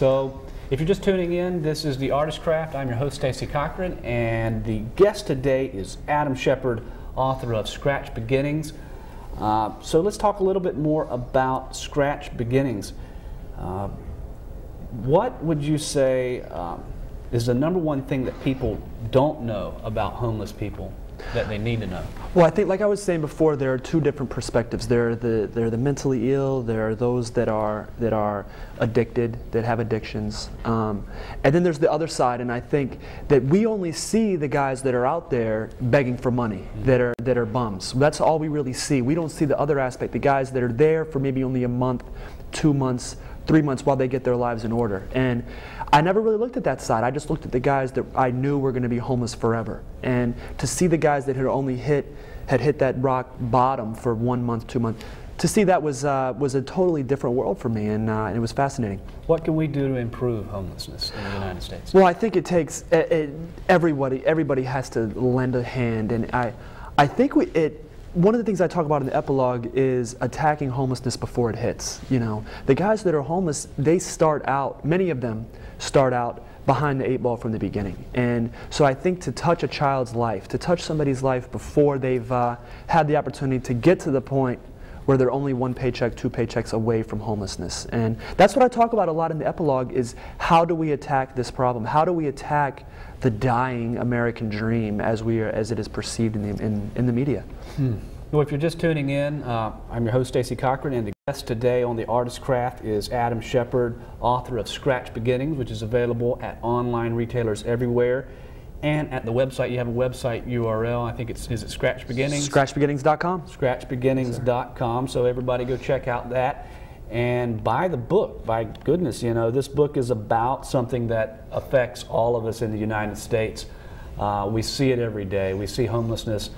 So, if you're just tuning in, this is The Artist Craft. I'm your host, Stacey Cochran, and the guest today is Adam Shepard, author of Scratch Beginnings. So let's talk a little bit more about Scratch Beginnings. What would you say is the #1 thing that people don't know about homeless people that they need to know? Well, I think, like I was saying before, there are two different perspectives. There are the mentally ill. There are those that are addicted, that have addictions, and then there's the other side. And I think that we only see the guys that are out there begging for money, that are bums. That's all we really see. We don't see the other aspect, the guys that are there for maybe only a month, 2 months, 3 months while they get their lives in order. And I never really looked at that side. I just looked at the guys that I knew were going to be homeless forever. And to see the guys that had only hit that rock bottom for 1 month, 2 months, to see that was a totally different world for me, and it was fascinating. What can we do to improve homelessness in the United States? Well, I think it takes everybody has to lend a hand, and I think one of the things I talk about in the epilogue is attacking homelessness before it hits. You know, the guys that are homeless, they start out, many of them start out behind the 8 ball from the beginning. And so I think to touch a child's life, to touch somebody's life before they've had the opportunity to get to the point where they're only 1 paycheck, 2 paychecks away from homelessness. And that's what I talk about a lot in the epilogue, is how do we attack this problem? How do we attack the dying American dream as it is perceived in the media? Well, if you're just tuning in, I'm your host, Stacey Cochran, and the guest today on The Artist Craft is Adam Shepard, author of Scratch Beginnings, which is available at online retailers everywhere. And at the website, you have a website URL. I think is it Scratch Beginnings? ScratchBeginnings.com. ScratchBeginnings.com. So everybody go check out that and buy the book. By goodness, you know, this book is about something that affects all of us in the United States. We see it every day. We see homelessness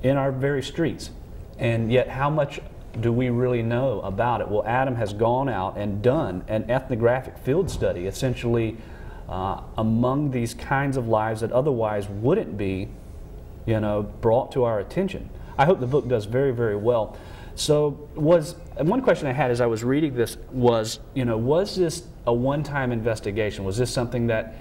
in our very streets. And yet, how much do we really know about it? Well, Adam has gone out and done an ethnographic field study, essentially, among these kinds of lives that otherwise wouldn't be, you know, brought to our attention. I hope the book does very, very well. So one question I had as I was reading this was, you know, was this a one-time investigation? Was this something that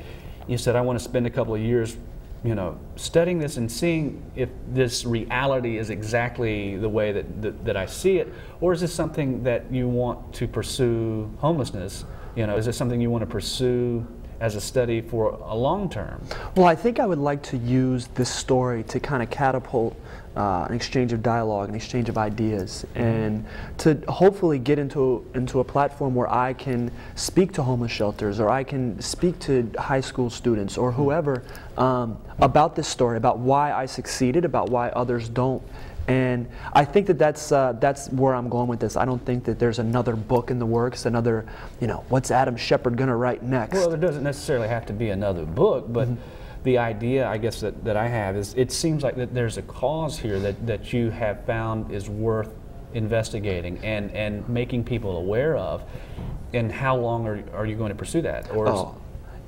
you said, I want to spend a couple of years, you know, studying this and seeing if this reality is exactly the way that I see it? Or is this something that you want to pursue homelessness? You know, is this something you want to pursue as a study for a long term? Well, I think I would like to use this story to kind of catapult an exchange of dialogue, an exchange of ideas, and to hopefully get into a platform where I can speak to homeless shelters, or I can speak to high school students or whoever about this story, about why I succeeded, about why others don't. And I think that that's where I'm going with this. I don't think that there's another book in the works, another, you know, what's Adam Shepard going to write next? Well, there doesn't necessarily have to be another book, but the idea, I guess, that I have is it seems like that there's a cause here that you have found is worth investigating and making people aware of. And how long are you going to pursue that? Or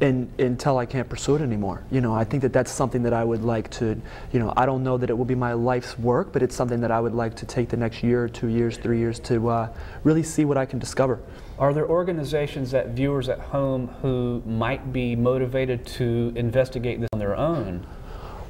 until I can't pursue it anymore. You know, I think that that's something that I would like to, you know, I don't know that it will be my life's work, but it's something that I would like to take the next year, 2 years, 3 years to really see what I can discover. Are there organizations that viewers at home who might be motivated to investigate this on their own?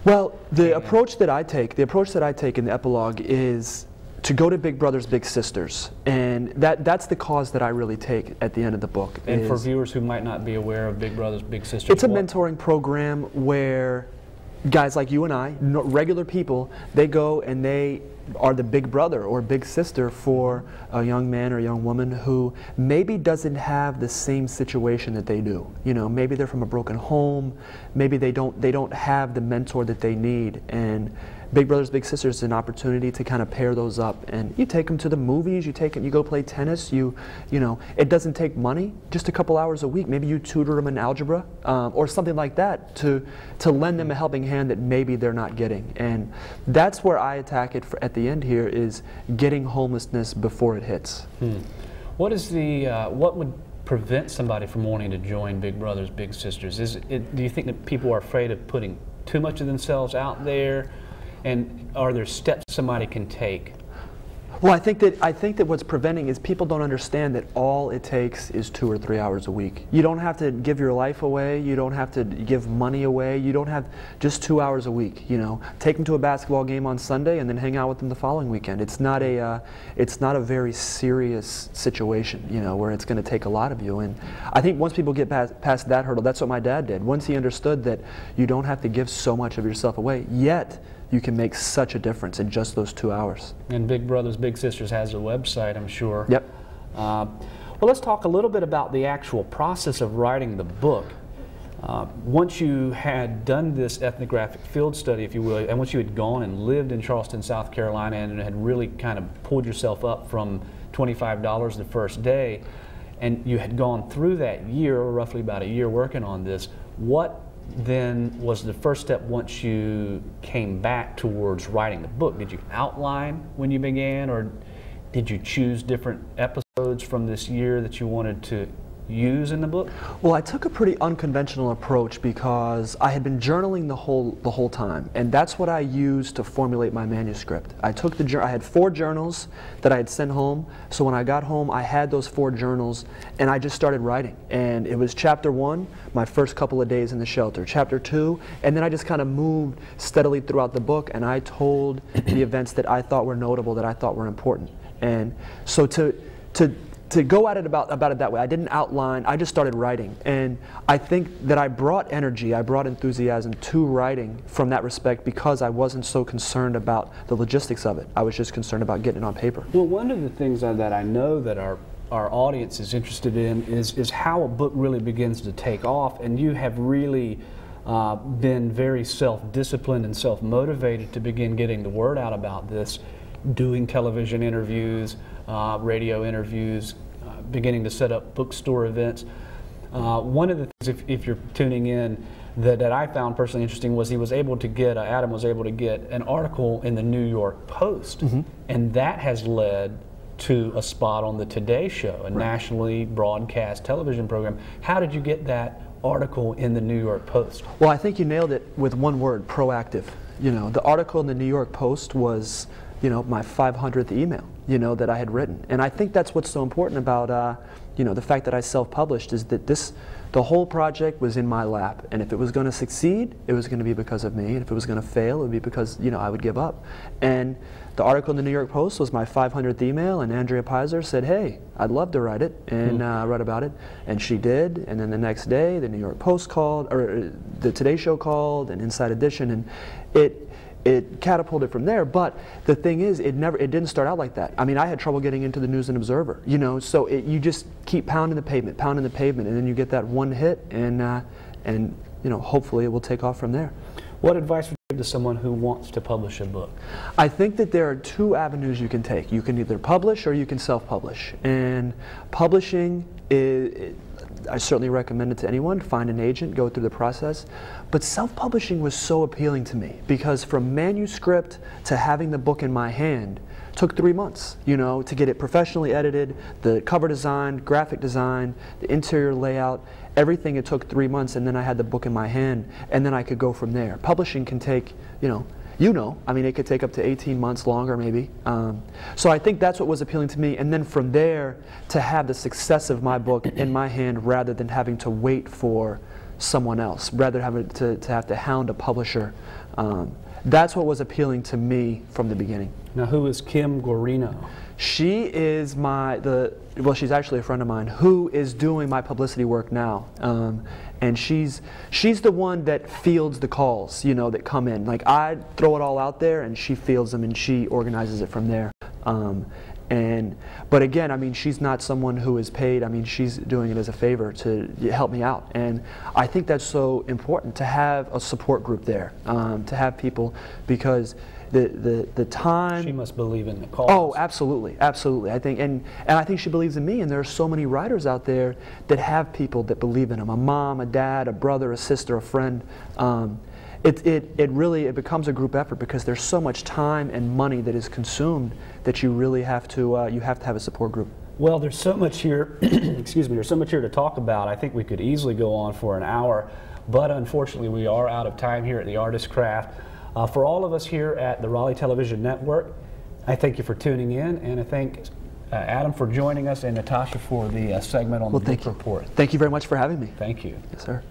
Well, the approach that I take in the epilogue is to go to Big Brothers Big Sisters, and that's the cause that I really take at the end of the book. And for viewers who might not be aware of Big Brothers Big Sisters, it's a mentoring program where guys like you and I, regular people, they go and they are the big brother or big sister for a young man or a young woman who maybe doesn't have the same situation that they do. You know, maybe they're from a broken home, maybe they don't have the mentor that they need, and Big Brothers Big Sisters is an opportunity to kind of pair those up, and you take them to the movies, you go play tennis, you know, it doesn't take money, just a couple hours a week. Maybe you tutor them in algebra or something like that to lend them a helping hand that maybe they're not getting. And that's where I attack it at the end here, is getting homelessness before it hits. What is what would prevent somebody from wanting to join Big Brothers Big Sisters? Do you think that people are afraid of putting too much of themselves out there? And are there steps somebody can take Well, I think that what's preventing is people don't understand that all it takes is 2 or 3 hours a week. You don't have to give your life away. You don't have to give money away. You don't have just 2 hours a week. You know, take them to a basketball game on Sunday and then hang out with them the following weekend. It's not a very serious situation, you know, where it's going to take a lot of you. And I think once people get past that hurdle, that's what my dad did. Once he understood that you don't have to give so much of yourself away, yet you can make such a difference in just those 2 hours. And Big Brothers Big Sisters has a website, I'm sure. Yep. Well, let's talk a little bit about the actual process of writing the book. Once you had done this ethnographic field study, if you will, and once you had gone and lived in Charleston, South Carolina, and had really kind of pulled yourself up from $25 the first day, and you had gone through that year, roughly about a year working on this, what then was the first step once you came back towards writing the book? Did you outline when you began, or did you choose different episodes from this year that you wanted to use in the book? Well, I took a pretty unconventional approach because I had been journaling the whole time, and that's what I used to formulate my manuscript. I had 4 journals that I had sent home, so when I got home I had those 4 journals and I just started writing. And it was chapter 1, my first couple of days in the shelter, chapter 2, and then I just kind of moved steadily throughout the book, and I told the events that I thought were notable, that I thought were important. And so to go at it about it that way, I didn't outline, I just started writing. And I think that I brought energy, I brought enthusiasm to writing from that respect because I wasn't so concerned about the logistics of it. I was just concerned about getting it on paper. Well, one of the things that I know that our audience is interested in is how a book really begins to take off, and you have really been very self-disciplined and self-motivated to begin getting the word out about this, doing television interviews, radio interviews, beginning to set up bookstore events. One of the things, if you're tuning in, that I found personally interesting was he was able to get, Adam was able to get an article in the New York Post, and that has led to a spot on the Today Show, a nationally broadcast television program. How did you get that article in the New York Post? Well, I think you nailed it with one word: proactive. You know, the article in the New York Post was, you know, my 500th email, you know, that I had written. And I think that's what's so important about, you know, the fact that I self-published, is that the whole project was in my lap. And if it was going to succeed, it was going to be because of me. And if it was going to fail, it would be because, you know, I would give up. And the article in the New York Post was my 500th email, and Andrea Pizer said, hey, I'd love to write it, and write about it. And she did. And then the next day, the New York Post called, or the Today Show called, and Inside Edition, and it catapulted from there. But the thing is, it didn't start out like that. I mean, I had trouble getting into the News and Observer, you know, so you just keep pounding the pavement, and then you get that one hit, and you know, hopefully it will take off from there. What advice would you give to someone who wants to publish a book? I think that there are 2 avenues you can take. You can either publish or you can self-publish. And publishing I certainly recommend it to anyone. Find an agent, go through the process. But self-publishing was so appealing to me because from manuscript to having the book in my hand took 3 months, you know, to get it professionally edited, the cover design, graphic design, the interior layout, everything. It took 3 months, and then I had the book in my hand, and then I could go from there. Publishing can take, you know, I mean, it could take up to 18 months longer maybe. So I think that's what was appealing to me. And then from there, to have the success of my book in my hand rather than having to wait for someone else, rather than have to hound a publisher. That's what was appealing to me from the beginning. Now, who is Kim Guarino? She is well, she's actually a friend of mine who is doing my publicity work now. And she's the one that fields the calls, you know, that come in. Like, I throw it all out there, and she fields them, and she organizes it from there. But again, I mean, she's not someone who is paid. I mean, she's doing it as a favor to help me out. And I think that's so important, to have a support group there, to have people, because the time. She must believe in the cause. Oh, absolutely, absolutely. I think, and I think she believes in me. And there are so many writers out there that have people that believe in them: a mom, a dad, a brother, a sister, a friend. It really becomes a group effort because there's so much time and money that is consumed that you really have to have a support group. Well, there's so much here. Excuse me. There's so much here to talk about. I think we could easily go on for an hour, but unfortunately, we are out of time here at the Artist Craft. For all of us here at the Raleigh Television Network, I thank you for tuning in, and I thank Adam for joining us and Natasha for the segment on the book report. Thank you very much for having me. Thank you. Yes, sir.